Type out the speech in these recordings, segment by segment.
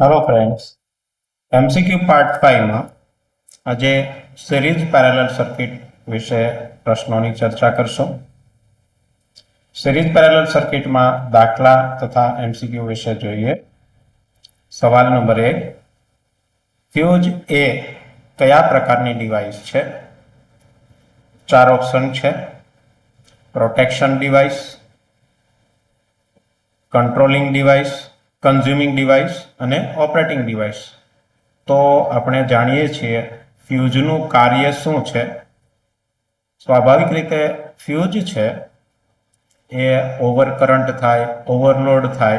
Hello friends, MCQ part 5 में आज series parallel circuit विषय प्रश्नों की चर्चा करशो। सीरीज पेरेलल सर्किट में दाखला तथा एमसीक्यू विषय जोईए। सवाल नंबर 1, फ्यूज ए कया प्रकारनी डिवाइस है? 4 ऑप्शन है। Protection device, controlling device, consuming device અને ઓપરેટિંગ ડિવાઇસ। તો આપણે જાણીએ છીએ ફ્યુઝનું કાર્ય શું છે। સ્વાભાવિક રીતે ફ્યુઝ છે એ ઓવર કરંટ થાય, ઓવરલોડ થાય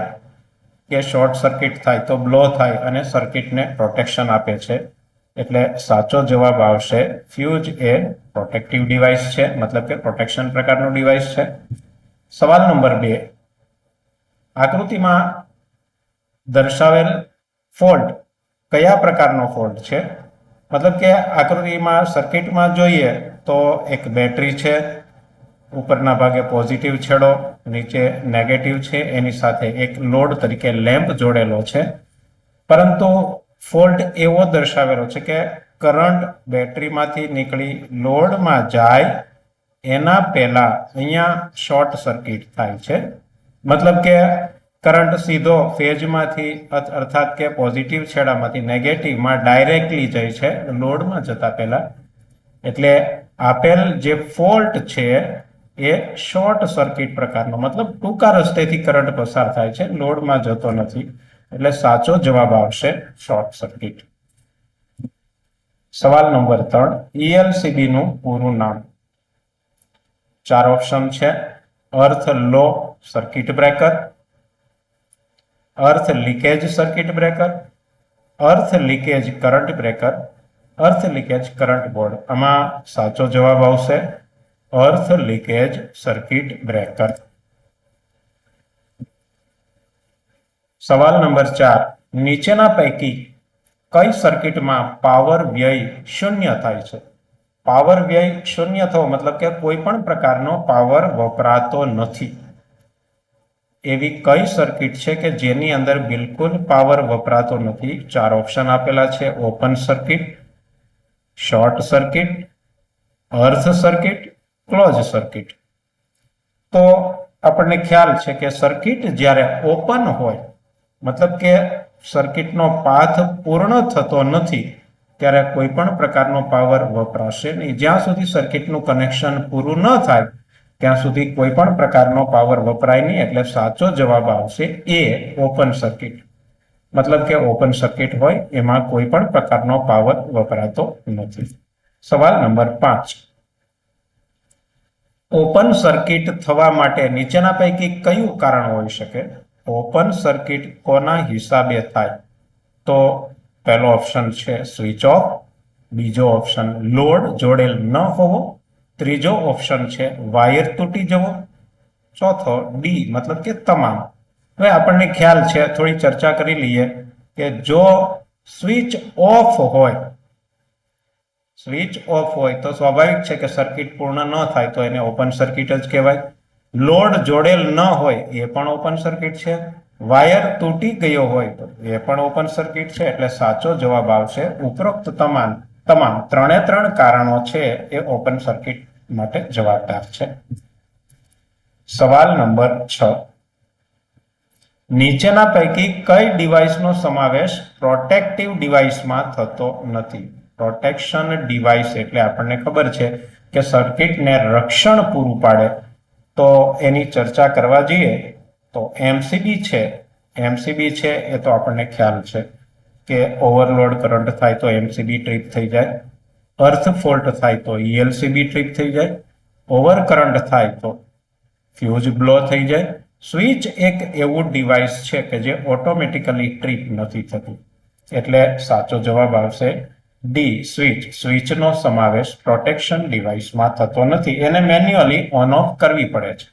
કે શોર્ટ સર્કિટ થાય તો બ્લો થાય અને સર્કિટને પ્રોટેક્શન આપે છે। એટલે સાચો જવાબ આવશે ફ્યુઝ એ પ્રોટેક્ટિવ ડિવાઇસ છે, મતલબ કે પ્રોટેક્શન પ્રકારનું ડિવાઇસ છે। સવાલ નંબર 2, આકૃતિમાં दर्शावेल फॉल्ट कया प्रकारनो फॉल्ट है? मतलब के आकृति में सर्किट में जोईए तो एक बेटरी है, उपरना भागे पॉजिटिव छेड़ो, नीचे नेगेटिव है, एनी साथे एक लोड तरीके लैम्प जोड़ेलो है। परंतु फॉल्ट एवो दर्शावेलो है कि करंट बेटरी मांथी निकली लोड में जाए एना पहेला अहींया शॉर्ट सर्किट थाय छे। मतलब के करंट सीधो फेज मांथी अर्थात के पॉजिटिव छेड़ा मांथी नेगेटिव में डायरेक्टली जाय छे लोड में जता पहेला। एटले आपेल जे फॉल्ट छे ए शॉर्ट सर्किट प्रकारनो, मतलब टूंका रस्तेथी करंट पसार थाय छे, लोड में जतो नथी। एटले साचो जवाब आवशे शॉर्ट सर्किट। सवाल नंबर 3, ईएलसीबी નું પૂરું નામ। 4 ऑप्शन छे। Earth low circuit breaker, earth leakage circuit breaker, earth leakage current breaker, earth leakage current board. आमा साचो जवाब आवशे अर्थ लीकेज सर्किट ब्रेकर। सवाल नंबर 4, नीचेना पैकी कई सर्किट में पावर व्यय शून्य थाय छे? पावर व्यय शून्य थવો मतलब के कोईपण प्रकारनो पावर वपरातो नथी। एवी कई सर्किट है कि जेनी अंदर बिल्कुल पावर वपरातो नहीं? 4 ऑप्शन आपेला छे। ओपन सर्किट, शॉर्ट सर्किट, अर्थ सर्किट, क्लोज सर्किट। तो आपने ख्याल है कि सर्किट ज्यारे ओपन होय मतलब के सर्किट नो पाथ पूर्ण थतो नथी त्यारे कोईपण प्रकारनो पावर वपराशे नहीं। ज्यां सुधी सर्किट नु कनेक्शन पूरू न थाय ત્યાં સુધી કોઈ પણ પ્રકારનો પાવર વપરાય નહીં। એટલે સાચો જવાબ આવશે એ ઓપન સર્કિટ। मतलब કે ઓપન સર્કિટ હોય એમાં કોઈ પણ પ્રકારનો પાવર વપરાતો નથી। સવાલ નંબર 5, ઓપન સર્કિટ થવા માટે નીચેના પૈકી કયું કારણ હોઈ શકે? ઓપન સર્કિટ કોના હિસાબે થાય? તો પહેલો ઓપ્શન છે સ્વિચ ઓફ, બીજો ઓપ્શન લોડ જોડેલ ન હોવો, ત્રીજો ऑप्शन है वायर तूटी जवो, चौथो डी मतलब के तमाम। हवे आपने ख्याल है, थोड़ी चर्चा करी लीए कि जो स्विच ऑफ होय, स्विच ऑफ होय तो स्वाभाविक है कि सर्किट पूर्ण न थाय तो एने ओपन सर्किट ज कहेवाय। लोड जोड़ेल न होय ए पण ओपन सर्किट है। वायर तूटी गयो होय तो ए पण ओपन सर्किट है। एटले साचो जवाब आवशे उपरोक्त तमाम त्रे त्रण कारणों छे ए ओपन सर्किट माटे जवाबदार छे। सवाल नंबर 6, नीचेना पैकी कई डिवाइस नो समावेश प्रोटेक्टिव डिवाइस में थतो नथी? प्रोटेक्शन डिवाइस एटले आपने खबर छे कि सर्किट ने रक्षण पूरू पाड़े। तो एनी चर्चा करवा जईए तो एमसीबी छे, एमसीबी छे ए तो आपने ख्याल छे कि ओवरलोड करंट थाय तो एमसीबी ट्रिप थई जाए, अर्थ फॉल्ट थाय तो ईएलसीबी ट्रिप थई जाए, ओवर करंट थाय तो फ्यूज ब्लो थई जाए। स्विच एक एवं डिवाइस है कि जे ऑटोमेटिकली ट्रिप नहीं थती। एटले साचो जवाब आवशे डी स्विच। स्विच नो समावेश प्रोटेक्शन डिवाइस में थतो नथी, एने मैन्युअली ऑन ऑफ करवी पड़े छे।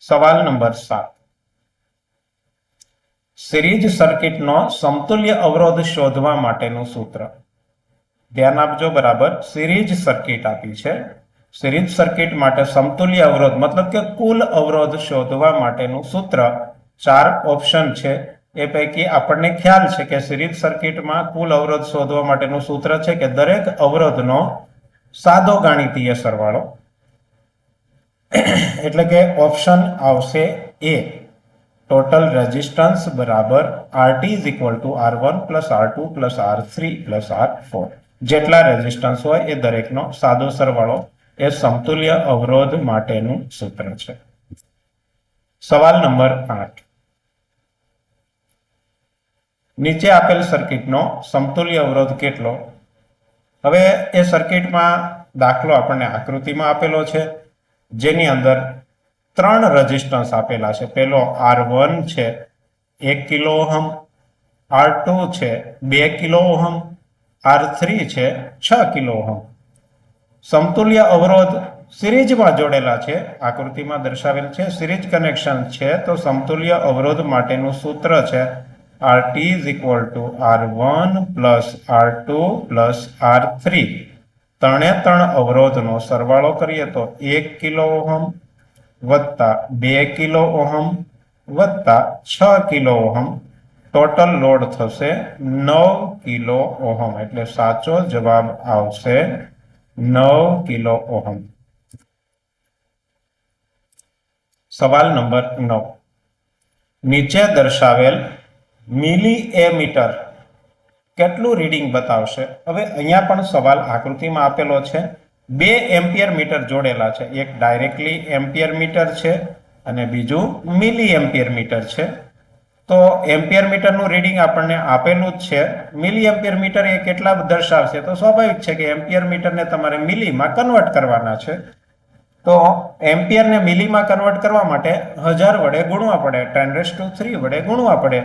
सवाल नंबर 7, सीरीज सर्किट नो समतुल्य अवरोध शोधवा माटेनुं सूत्र। ध्यान आपजो बराबर। सीरीज सर्किट आपी छे, सीरीज सर्किट माटे समतुल्य अवरोध मतलब के कुल अवरोध शोधवा माटेनुं सूत्र 4 ऑप्शन छे। એ પૈકી આપણને ખ્યાલ છે કે સિરીઝ સર્કિટમાં કુલ અવરોધ શોધવા માટેનું સૂત્ર છે કે દરેક અવરોધનો સાદો ગાણિતીય સરવાળો, એટલે કે ઓપ્શન આવશે એ, ટોટલ રેઝિસ્ટન્સ બરાબર RT is equal to R1 plus R2 plus R3 plus R4. જેટલા રેઝિસ્ટન્સ હોય એ દરેકનો સાદો સરવાળો એ સમતુલ્ય અવરોધ માટેનું સૂત્ર છે. સવાલ નંબર 8. નીચે આપેલ સર્કિટનો સમતુલ્ય અવરોધ કેટલો? હવે એ સર્કિટમાં દાખલો આપણને આકૃતિમાં આપેલો છે, જેની અંદર 3 રેઝિસ્ટન્સ આપેલા છે. પહેલો R1 છે 1 કિલો ઓહમ, R2 છે 2 કિલો ઓહમ, R3 છે 6 કિલો ઓહમ. સમતુલ્ય અવરોધ સિરીઝમાં જોડેલા છે, આકૃતિમાં દર્શાવેલ છે, સિરીઝ કનેક્શન છે, તો સમતુલ્ય અવરોધ માટેનું સૂત્ર છે RT is equal to R1 plus R2 plus R3. ત્રણે ત્રણ અવરોધનો સરવાળો કરીએ તો 1 કિલો ઓહમ વત્તા 2 કિલો ઓહમ વત્તા 6 કિલો ઓહમ, ટોટલ લોડ થશે 9 કિલો ઓહમ. એટલે સાચો જવાબ આવશે 9 કિલો ઓહમ. સવાલ નંબર 9. નીચે દર્શાવેલ મિલીએમીટર કેટલું રીડિંગ બતાવશે? હવે અહીંયા પણ સવાલ આકૃતિમાં આપેલો છે. 2 એમ્પિયર મીટર જોડેલા છે. એક ડાયરેક્ટલી એમ્પિયર મીટર છે અને બીજું મિલી એમ્પિયર મીટર છે. તો એમ્પિયર મીટરનું રીડિંગ આપણને આપેલું જ છે. મિલી એમ્પિયર મીટર એ કેટલા દર્શાવશે? તો સ્વાભાવિક છે કે એમ્પિયર મીટરને તમારે મિલીમાં કન્વર્ટ કરવાના છે. તો એમ્પિયરને મિલીમાં કન્વર્ટ કરવા માટે 1000 વડે ગુણવા પડે, 10⁻³ વડે ગુણવા પડે.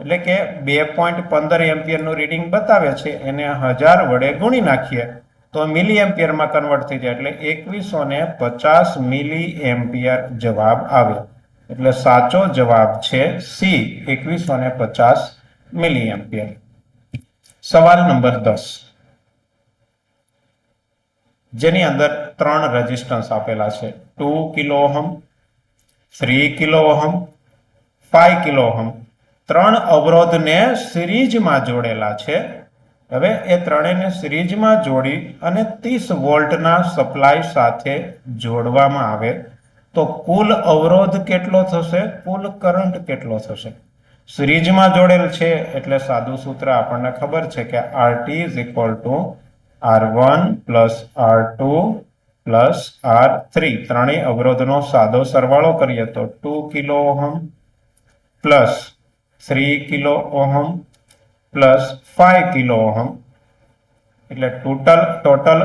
એટલે કે 2.15 એમ્પિયરનું રીડિંગ બતાવે છે, એને 1000 વડે ગુણી નાખીએ તો મિલી એમ્પિયરમાં કન્વર્ટ થઈ જાય. એટલે 2150 મિલી એમ્પિયર જવાબ આવે. એટલે સાચો જવાબ છે સી, 2150 મિલી એમ્પિયર. સવાલ નંબર 10, જેની અંદર 3 રેઝિસ્ટન્સ આપેલા છે. 2 kilo ohm, 3 kilo ohm, 5 kilo ohm. 3 અવરોધને સિરીઝમાં જોડેલા છે. હવે એ ત્રણેયને સિરીઝમાં જોડી અને 30 વોલ્ટના સપ્લાય સાથે જોડવામાં આવે તો કુલ અવરોધ કેટલો થશે? કુલ કરંટ કેટલો થશે? સિરીઝમાં જોડેલ છે એટલે સાદું સૂત્ર આપણને ખબર છે કે RT is equal to R1 plus R2 plus R3. ત્રણેય અવરોધનો સાદો સરવાળો કરીએ તો 2 kilo ohm plus 3 kilo ohm plus 5 kilo ohm. એટલે ટોટલ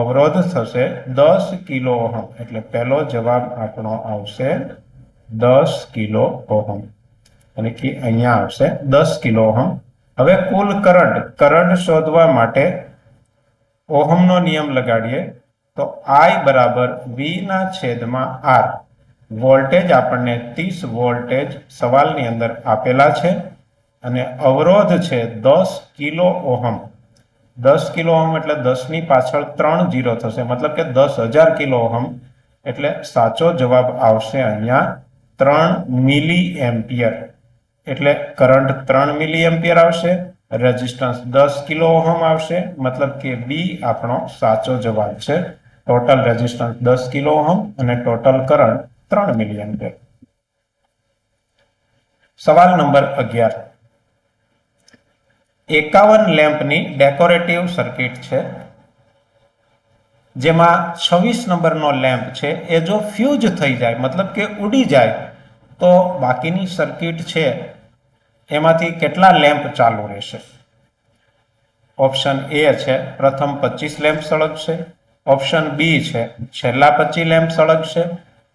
અવરોધ થશે 10 કિલો ઓહમ. એટલે પહેલો જવાબ આપણો આવશે 10 કિલો ઓહમ. અને કે અહીંયા આવશે 10 કિલો ઓહમ. હવે કુલ કરંટ શોધવા માટે ઓહમનો નિયમ લગાડીએ તો I બરાબર V/R. વોલ્ટેજ આપણને 30 વોલ્ટેજ સવાલની અંદર આપેલા છે અને અવરોધ છે 10 કિલો ઓહમ. 10 કિલો ઓહમ એટલે 10 ની પાછળ 3 0 થશે, મતલબ કે 10,000 કિલો ઓહમ. એટલે સાચો જવાબ આવશે અહીંયા 3 મિલી એમ્પિયર. એટલે કરંટ 3 મિલી એમ્પિયર આવશે, રેઝિસ્ટન્સ 10 કિલો ઓહમ આવશે, મતલબ કે બી આપણો સાચો જવાબ છે. ટોટલ રેઝિસ્ટન્સ 10 કિલો ઓહમ અને ટોટલ કરંટ 3 મિલી એમ્પિયર. સવાલ નંબર 11. 51 લેમ્પની ડેકોરેટિવ સર્કિટ છે, જેમાં 26 નંબરનો લેમ્પ છે એ જો ફ્યુઝ થઈ જાય, મતલબ કે ઉડી જાય, તો બાકીની સર્કિટ છે એમાંથી કેટલા લેમ્પ ચાલુ રહેશે? ઓપ્શન એ છે પ્રથમ 25 લેમ્પ સળગશે, ઓપ્શન બી છે છેલ્લા 25 લેમ્પ સળગશે,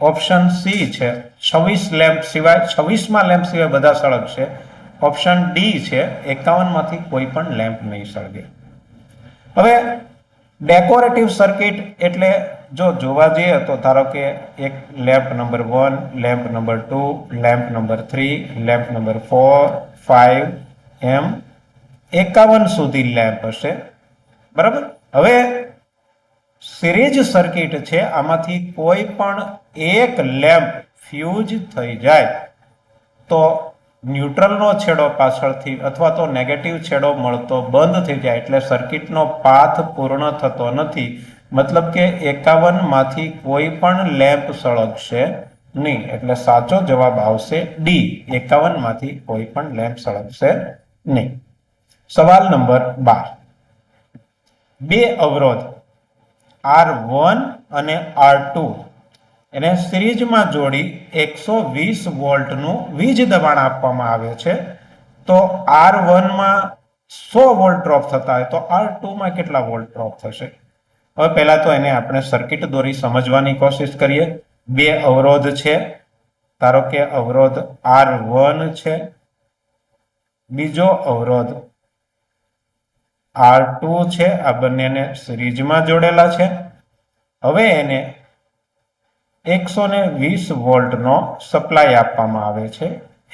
ઓપ્શન સી છે 26 લેમ્પ સિવાય 26માં લેમ્પ સિવાય બધા સળગશે, ઓપ્શન ડી છે 51 માંથી કોઈ પણ લેમ્પ નહીં સળગે. હવે ડેકોરેટિવ સર્કિટ એટલે જો જોવા જઈએ તો ધારો કે એક lamp number 1, lamp number 2, lamp number 3, lamp number 4, 5 એમ 51 સુધી લેમ્પ હશે, બરાબર. હવે સિરીઝ સર્કિટ છે, આમાંથી કોઈ પણ એક લેમ્પ ફ્યુઝ થઈ જાય તો ન્યુટ્રલનો છેડો પાછળથી અથવા તો નેગેટિવ છેડો મળતો બંધ થઈ જાય એટલે સર્કિટનો પાથ પૂર્ણ થતો નથી. મતલબ કે 51 માંથી કોઈ પણ લેમ્પ સળગશે નહીં. એટલે સાચો જવાબ આવશે ડી, 51 માંથી કોઈ પણ લેમ્પ સળગશે નહીં. સવાલ નંબર 12. બે અવરોધ R1 અને R2 એને સિરીઝમાં જોડી 120 વોલ્ટનું વીજ દબાણ આપવામાં આવે છે. તો R1 માં 100 વોલ્ટ ડ્રોપ થતા હોય તો R2 માં કેટલા વોલ્ટ ડ્રોપ થશે? હવે પહેલા તો એને આપણે સર્કિટ દોરી સમજવાની કોશિશ કરીએ. બે અવરોધ છે, ધારો કે અવરોધ R1 છે, બીજો અવરોધ R2 છે. આ બંનેને સિરીઝમાં જોડેલા છે. હવે એને 120 વોલ્ટનો સપ્લાય આપવામાં આવે છે.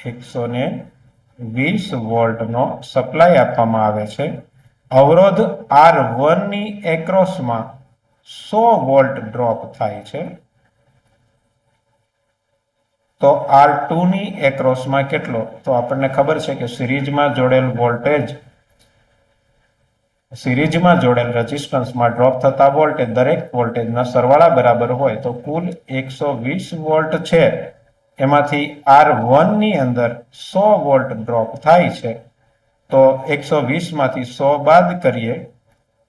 120 વોલ્ટનો સપ્લાય આપવામાં આવે છે. અવરોધ R1 ની એક્રોસમાં 100 વોલ્ટ ડ્રોપ થાય છે. તો R2 ની એક્રોસમાં કેટલો? તો આપણને ખબર છે કે સિરીઝમાં જોડેલ વોલ્ટેજ, સિરીઝમાં જોડેલ રેઝિસ્ટન્સમાં ડ્રોપ થતા વોલ્ટેજ દરેક વોલ્ટેજના સરવાળા બરાબર હોય. તો કુલ 120 વોલ્ટ છે, એમાંથી R1 ની અંદર 100 વોલ્ટ ડ્રોપ થાય છે. તો 120 માંથી 100 બાદ કરીએ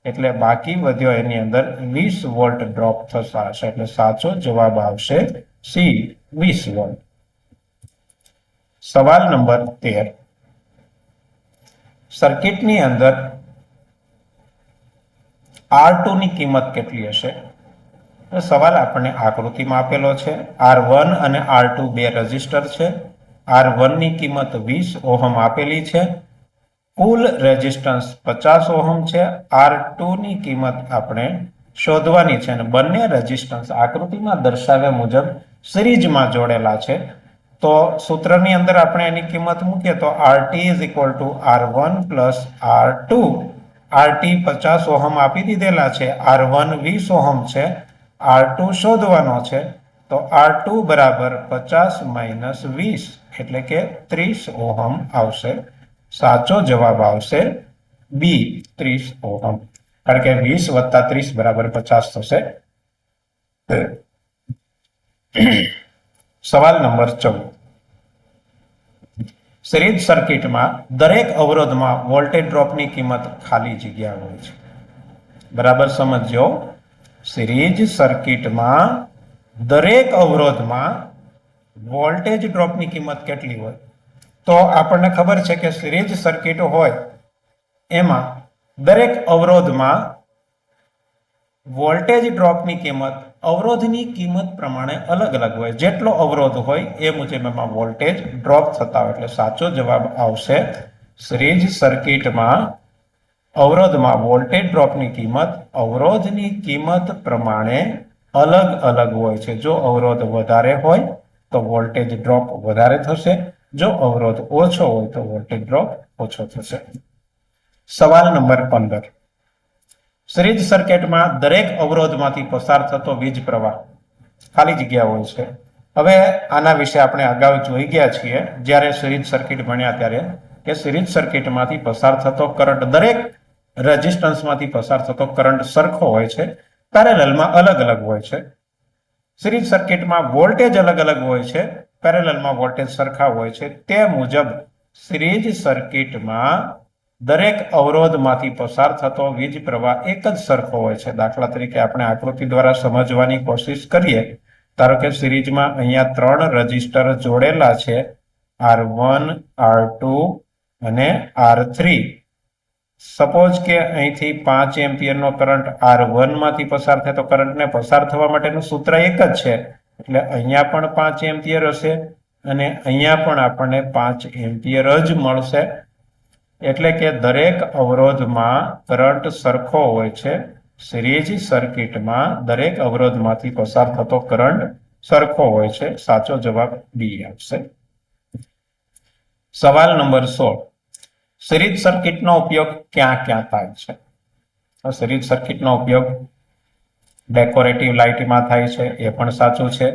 એટલે બાકી વધ્યો એની અંદર 20 વોલ્ટ ડ્રોપ થશે. એટલે સાચો જવાબ આવશે સી, 20 વોલ્ટ. સવાલ નંબર 13. સર્કિટની અંદર R2 ની કિંમત કેટલી હશે? તો સવાલ આપણને આકૃતિમાં આપેલો છે. R1 અને R2 બે રેઝિસ્ટર છે. R1 ની કિંમત 20 ઓહમ આપેલી છે. કુલ રેઝિસ્ટન્સ 50 ઓહમ છે. R2 ની કિંમત આપણે શોધવાની છે અને બંને રેઝિસ્ટન્સ આકૃતિમાં દર્શાવ્યા મુજબ સિરીઝમાં જોડેલા છે. તો સૂત્રની અંદર આપણે એની કિંમત મૂકીએ તો RT = R1 + R2. RT 50 ohm આપી દીધેલા છે, R1 20 ઓહમ છે, R2 શોધવાનો છે. તો R2 બરાબર 50 - 20 એટલે કે 30 ઓહમ આવશે. સાચો જવાબ આવશે બી, 30 ઓહમ. કારણ કે 20 + 30 = 50 થશે. સવાલ નંબર 14. સિરીઝ સર્કિટમાં દરેક અવરોધમાં વોલ્ટેજ ડ્રોપની કિંમત ખાલી જગ્યા હોય છે. બરાબર સમજો. સિરીઝ સર્કિટમાં દરેક અવરોધમાં વોલ્ટેજ ડ્રોપની કિંમત કેટલી હોય? તો આપણને ખબર છે કે સિરીઝ સર્કિટ હોય એમાં દરેક અવરોધમાં વોલ્ટેજ ડ્રોપની કિંમત અવરોધની કિંમત પ્રમાણે અલગ અલગ હોય. જેટલો અવરોધ હોય એ મુજબ એમાં વોલ્ટેજ ડ્રોપ થતા હોય. એટલે સાચો જવાબ આવશે સિરીઝ સર્કિટમાં અવરોધમાં વોલ્ટેજ ડ્રોપની કિંમત અવરોધની કિંમત પ્રમાણે અલગ અલગ હોય છે. જો અવરોધ વધારે હોય તો વોલ્ટેજ ડ્રોપ વધારે થશે. જો અવરોધ ઓછો હોય તો વોલ્ટેજ ડ્રોપ ઓછો થશે. સવાલ નંબર 15. સિરીઝ સર્કિટમાં દરેક અવરોધમાંથી પસાર થતો વીજ પ્રવાહ ખાલી જગ્યા હોય છે. હવે આના વિશે આપણે અગાઉ જોઈ ગયા છીએ જ્યારે સિરીઝ સર્કિટ ભણ્યા ત્યારે, કે સિરીઝ સર્કિટમાંથી પસાર થતો કરંટ દરેક રેઝિસ્ટન્સમાંથી પસાર થતો કરંટ સરખો હોય છે, પેરેલલમાં અલગ અલગ હોય છે. સિરીઝ સર્કિટમાં વોલ્ટેજ અલગ અલગ હોય છે, પેરેલલમાં વોલ્ટેજ સરખા હોય છે. તે મુજબ સિરીઝ સર્કિટમાં દરેક અવરોધમાંથી પસાર થતો વીજ પ્રવાહ એક જ સરખો હોય છે. દાખલા તરીકે આપણે આકૃતિ દ્વારા સમજવાની કોશિશ કરીએ. ધારો કે સિરીઝમાં અહીંયા 3 રેઝિસ્ટર જોડેલા છે, R1, R2 અને R3. સપોઝ કે અહીંથી 5 એમ્પિયરનો કરંટ R1 માંથી પસાર થાય તો કરંટને પસાર થવા માટેનું સૂત્ર એક જ છે. એટલે અહીંયા પણ 5 એમ્પિયર હશે અને અહીંયા પણ આપણને 5 એમ્પિયર જ મળશે. એટલે કે દરેક અવરોધમાં કરંટ સરખો હોય છે. સિરીઝ સર્કિટમાં દરેક અવરોધમાંથી પસાર થતો કરંટ સરખો હોય છે. સાચો જવાબ બી આવશે. સવાલ નંબર 16. સિરીઝ સર્કિટનો ઉપયોગ ક્યાં ક્યાં થાય છે? સિરીઝ સર્કિટનો ઉપયોગ ડેકોરેટિવ લાઇટમાં થાય છે, એ પણ સાચું છે.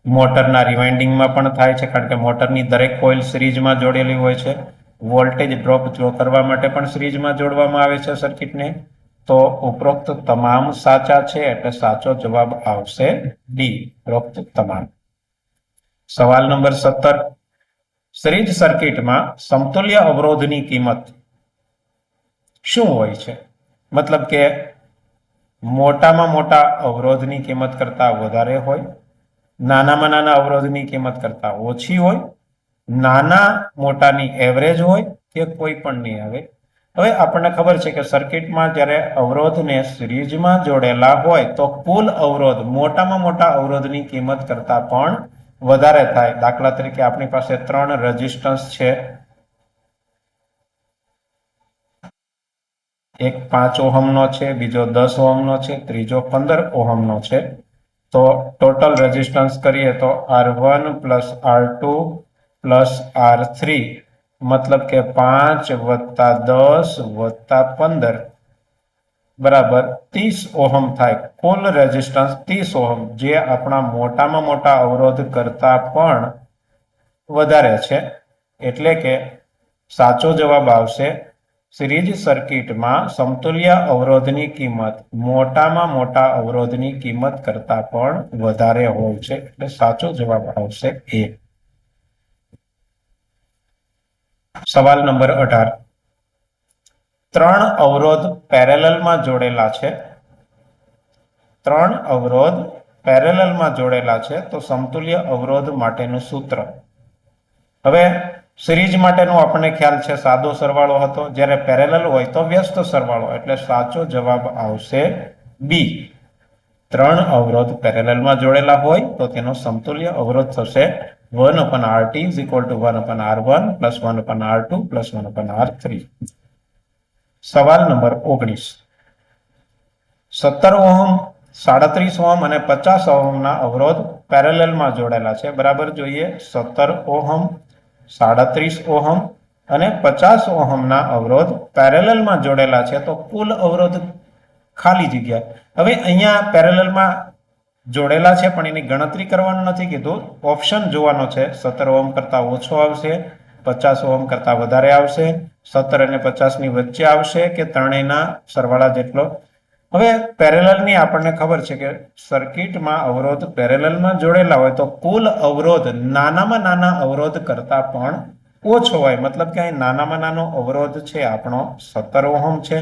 મોટરના રિવાઇન્ડિંગમાં પણ થાય છે, કારણ કે મોટરની દરેક કોઇલ સિરીઝમાં જોડેલી હોય છે. વોલ્ટેજ ડ્રોપ કરવા માટે પણ સિરીઝમાં જોડવામાં આવે છે સર્કિટને. તો ઉપરોક્ત તમામ સાચા છે, એટલે સાચો જવાબ આવશે ડી, ઉપરોક્ત તમામ. સવાલ નંબર 17. સિરીઝ સર્કિટમાં સમતુલ્ય અવરોધની કિંમત શું હોય છે? મતલબ કે મોટામાં મોટા અવરોધની કિંમત કરતા વધારે હોય, નાનામાં નાના અવરોધની કિંમત કરતા ઓછી હોય, નાના મોટાની એવરેજ હોય, કે કોઈ પણ નહીં આવે. હવે આપણને ખબર છે કે સર્કિટમાં જ્યારે અવરોધને સિરીઝમાં જોડેલા હોય તો કુલ અવરોધ મોટામાં મોટા અવરોધની કિંમત કરતા પણ વધારે થાય. દાખલા તરીકે આપણી પાસે 3 રેઝિસ્ટન્સ છે. એક 5 ઓહમનો છે, બીજો 10 ઓહમનો છે, ત્રીજો 15 ઓહમનો છે. તો ટોટલ રેઝિસ્ટન્સ કરીએ તો R1 plus R2 plus R3, મતલબ કે 5 વત્તા 10 વત્તા 15 બરાબર 30 ઓહમ થાય. કુલ રેઝિસ્ટન્સ 30 ઓહમ, જે આપણા મોટામાં મોટા અવરોધ કરતા પણ વધારે છે. એટલે કે સાચો જવાબ આવશે સિરીઝ સર્કિટમાં સમતુલ્ય અવરોધની કિંમત મોટામાં મોટા અવરોધની કિંમત કરતા પણ વધારે હોય છે. એટલે સાચો જવાબ આવશે એ. સવાલ નંબર 18. 3 અવરોધ પેરેલલમાં જોડેલા છે. 3 અવરોધ પેરેલલમાં જોડેલા છે, તો સમતુલ્ય અવરોધ માટેનું સૂત્ર. હવે સિરીઝ માટેનો આપણને ખ્યાલ છે સાદો સરવાળો હતો, જ્યારે પેરેલલ હોય તો વ્યસ્ત સરવાળો. એટલે સાચો જવાબ આવશે બી. 3 અવરોધ પેરેલલમાં જોડેલા હોય તો તેનો સમતુલ્ય અવરોધ થશે 1/RT = 1/R1 + 1/R2 + 1/R3. સવાલ નંબર 19. 17 ઓહમ, 37 ઓહમ અને 50 ઓહમના અવરોધ પેરેલલમાં જોડેલા છે. બરાબર જોઈએ. 17 ઓહમ, 37 ઓહમ અને 50 ઓહમના અવરોધ પેરેલલમાં જોડેલા છે. તો કુલ અવરોધ ખાલી જગ્યા. હવે અહીંયા પેરેલલમાં જોડેલા છે પણ એની ગણતરી કરવાનું નથી કીધું, ઓપ્શન જોવાનો છે. 17 ઓહમ કરતા ઓછો આવશે, 50 ઓહમ કરતા વધારે આવશે, 17 અને 50 ની વચ્ચે આવશે, કે ત્રણેયના સરવાળા જેટલો. હવે પેરેલલની આપણને ખબર છે કે સર્કિટમાં અવરોધ પેરેલલમાં જોડેલા હોય તો કુલ અવરોધ નાનામાં નાના અવરોધ કરતા પણ ઓછો હોય. મતલબ કે અહીં નાનામાં નાનો અવરોધ છે આપણો 17 ઓહમ છે.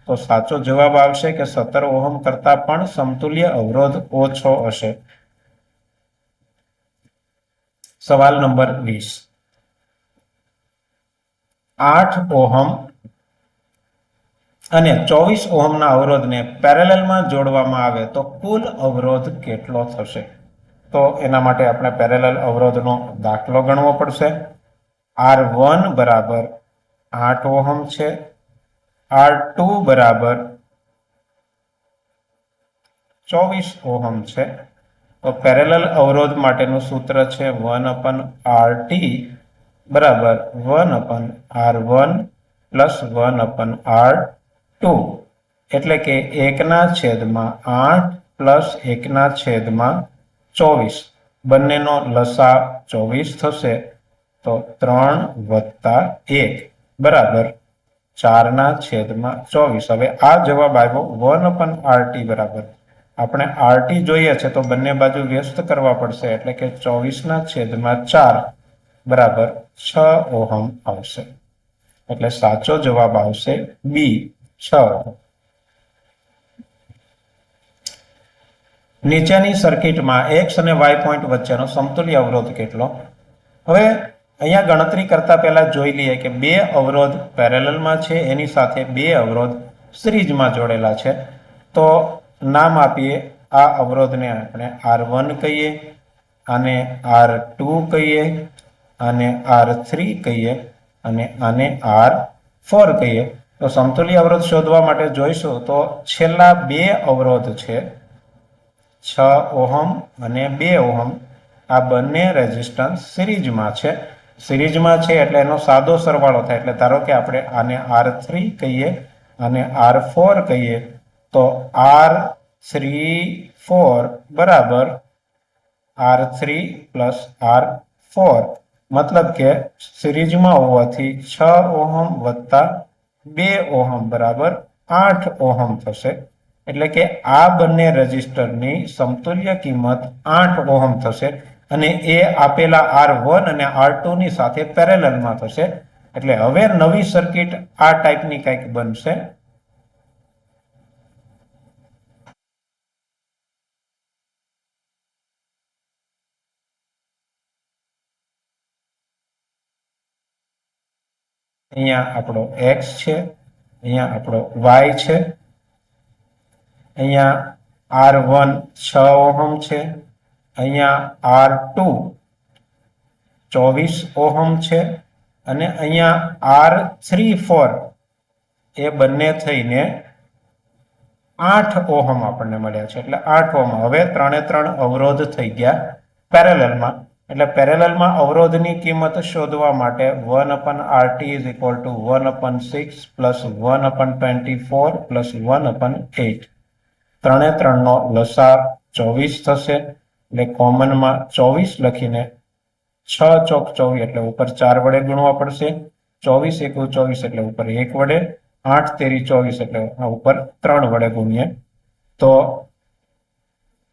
તો સાચો જવાબ આવશે કે 17 ઓહમ કરતા પણ સમતુલ્ય અવરોધ ઓછો હશે. સવાલ નંબર 20. 8 ઓહમ અને 24 ઓહમના અવરોધને પેરેલલમાં જોડવામાં આવે તો કુલ અવરોધ કેટલો થશે? તો એના માટે આપણે પેરેલલ અવરોધનો દાખલો ગણવો પડશે. R1 બરાબર 8 ઓહમ છે, R2 બરાબર 24 ઓહમ છે. તો પેરેલલ અવરોધ માટેનું સૂત્ર છે 1/RT બરાબર 1/R1 પ્લસ 1/R2, એટલે કે 1/8 પ્લસ 1/24. બંનેનો લસા 24 થશે. તો 3 વત્તા 1 બરાબર 4/24. હવે આ જવાબ આવ્યો 1/RT બરાબર. આપણે RT જોઈએ છે તો બંને બાજુ વ્યસ્ત કરવા પડશે, એટલે કે 24/4 બરાબર 6 ઓહમ આવશે. એટલે સાચો જવાબ આવશે બી, 6 ઓહમ. નીચેની સર્કિટમાં X અને Y પોઈન્ટ વચ્ચેનો સમતુલ્ય અવરોધ કેટલો? હવે અહીંયા ગણતરી કરતા પહેલા જોઈ લઈએ કે 2 અવરોધ પેરેલલમાં છે, એની સાથે 2 અવરોધ સિરીઝમાં જોડેલા છે. તો નામ આપીએ આ અવરોધને આપણે R1 કહીએ, આને R2 કહીએ, આને R3 કહીએ અને આને R4 કહીએ. તો સમતુલ્ય અવરોધ શોધવા માટે જોઈશું તો છેલ્લા 2 અવરોધ છે 6 ઓહમ અને 2 ઓહમ, આ બંને રેઝિસ્ટન્સ સિરીઝમાં છે. સિરીઝમાં છે એટલે એનો સાદો સરવાળો થાય. એટલે ધારો કે આપણે આને R3 કહીએ અને R4 કહીએ, તો R3 4 બરાબર R3 પ્લસ R4 મતલબ કે સિરીઝમાં હોવાથી 6 ઓહમ વત્તા 2 ઓહમ બરાબર 8 ઓહમ થશે. એટલે કે આ બંને રેઝિસ્ટરની સમતુલ્ય કિંમત 8 ઓહમ થશે અને એ આપેલા R1 અને R2 ની સાથે પેરેલલમાં થશે. એટલે હવે નવી સર્કિટ આ ટાઈપની કંઈક બનશે. અહીંયા આપણો X છે, અહીંયા આપણો Y છે, અહીંયા R1 6 ઓહમ છે, અહીંયા R2 24 ઓહમ છે અને અહીંયા R34 એ બંને થઈને 8 ઓહમ આપણને મળ્યા છે. એટલે 8 ઓહમ. હવે 3 અવરોધ થઈ ગયા પેરેલલમાં. એટલે પેરેલલમાં અવરોધની કિંમત શોધવા માટે 1/RT is equal to 1/6 plus 1/24 plus 1/8. 3 નો લસા 24 થશે. એટલે કોમનમાં 24 લખીને 6 ચોક 24 એટલે ઉપર 4 વડે ગુણવા પડશે. 24 એકુ 24 એટલે ઉપર 1 વડે. 8 તેરી 24 એટલે ઉપર 3 વડે ગુણીએ તો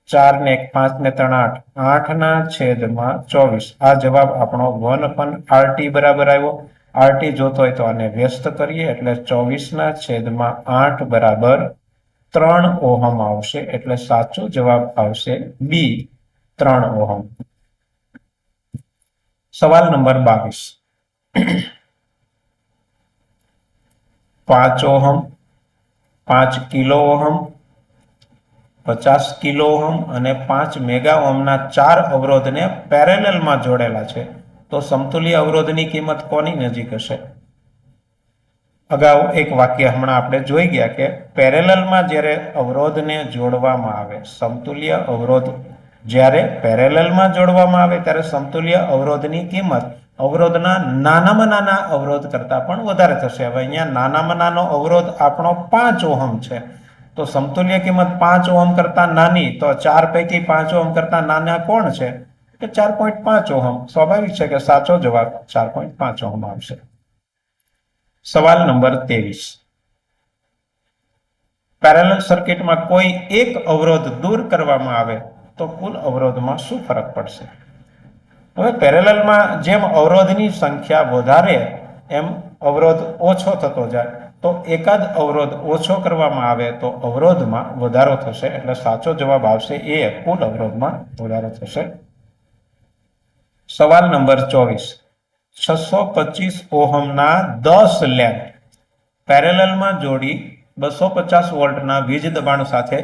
4 ને 1 5 ને 3 8. 8 ના છેદમાં 24. આ જવાબ આપણો 1/RT બરાબર આવ્યો. RT જોતો હોય તો આને વ્યસ્ત કરીએ એટલે 24 ના છેદમાં 8 બરાબર 3 ઓહમ આવશે. એટલે સાચો જવાબ આવશે બી, 3 ઓહમ. સવાલ number 22. 5 ohm, 5 kilo ohm, 50 kilo ohm અને 5 મેગા ઓહમના 4 અવરોધને પેરેલલમાં જોડેલા છે. તો સમતુલ્ય અવરોધની કિંમત કોની નજીક હશે? અગાઉ એક વાક્ય હમણાં આપણે જોઈ ગયા કે પેરેલલમાં જ્યારે અવરોધને જોડવામાં આવે, સમતુલ્ય અવરોધ જ્યારે પેરેલલમાં જોડવામાં આવે ત્યારે સમતુલ્ય અવરોધની કિંમત અવરોધના નાનામાં નાના અવરોધ કરતા પણ વધારે થશે. હવે અહીંયા નાનામાં નાનો અવરોધ આપણો 5 ઓહમ છે. તો સમતુલ્ય કિંમત 5 ઓહમ કરતા નાની, તો 4 પૈકી 5 ઓહમ કરતા નાના કોણ છે? કે 4.5 ઓહમ. સ્વાભાવિક છે કે સાચો જવાબ 4.5 ઓહમ આવશે. સવાલ નંબર 23. પેરેલલ સર્કિટમાં કોઈ એક અવરોધ દૂર કરવામાં આવે તો કુલ અવરોધમાં શું ફરક પડશે? હવે પેરેલલમાં જેમ અવરોધની સંખ્યા વધારે એમ અવરોધ ઓછો થતો જાય. તો એકાદ અવરોધ ઓછો કરવામાં આવે તો અવરોધમાં વધારો થશે. એટલે સાચો જવાબ આવશે એ, કુલ અવરોધમાં વધારો થશે. સવાલ નંબર 24. 625 ઓહમના 10 લેમ્પ પેરેલલમાં જોડી 250 વોલ્ટના વીજ દબાણ સાથે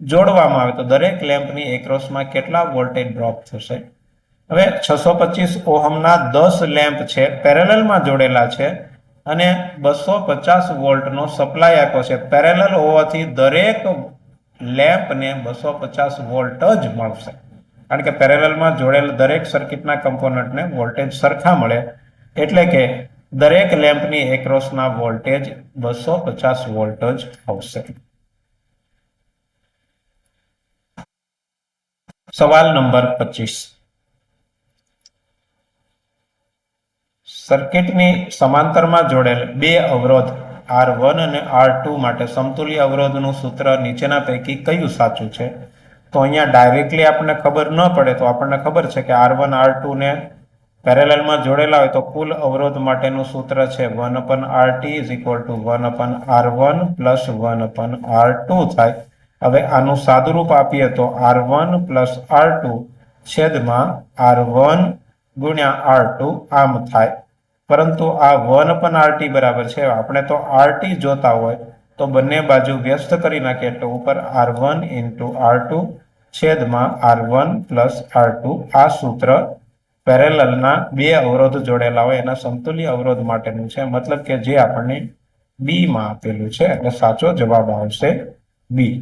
જોડવામાં આવે તો દરેક લેમ્પની એક્રોસમાં કેટલા વોલ્ટેજ ડ્રોપ થશે? હવે 625 ઓહમના 10 લેમ્પ છે, પેરેલલમાં જોડેલા છે અને 250 વોલ્ટનો સપ્લાય આપ્યો છે. પેરેલલ હોવાથી દરેક લેમ્પને 250 વોલ્ટ જ મળશે. કારણ કે પેરેલલમાં જોડેલ દરેક સર્કિટના કમ્પોનન્ટને વોલ્ટેજ સરખા મળે. એટલે કે દરેક લેમ્પની એક્રોસના વોલ્ટેજ 250 વોલ્ટ જ આવશે. સવાલ નંબર 25. સર્કિટની સમાંતરમાં જોડેલ બે અવરોધ R1 અને R2 માટે સમતુલ્ય અવરોધનું સૂત્ર નીચેના પૈકી કયું સાચું છે? તો અહીંયા ડાયરેક્ટલી આપણને ખબર ન પડે તો આપણને ખબર છે કે R1 R2 ને પેરેલલમાં જોડેલા હોય તો કુલ અવરોધ માટેનું સૂત્ર છે 1/RT is equal to 1/R1 plus 1/R2 થાય. હવે આનું સાદુરૂપ આપીએ તો R1 plus R2 છેદમાં R1 ગુણ્યા R2 આમ થાય. પરંતુ આ 1/RT બરાબર છે, આપણે તો RT જોતા હોય તો બંને બાજુ વ્યસ્ત કરી નાખીએ એટલે ઉપર R1 into R2 છેદમાં R1 plus R2. આ સૂત્ર પેરેલલના બે અવરોધ જોડેલા હોય એના સમતુલ્ય અવરોધ માટેનું છે. મતલબ કે જે આપણને બી માં આપેલું છે. એટલે સાચો જવાબ આવશે બી.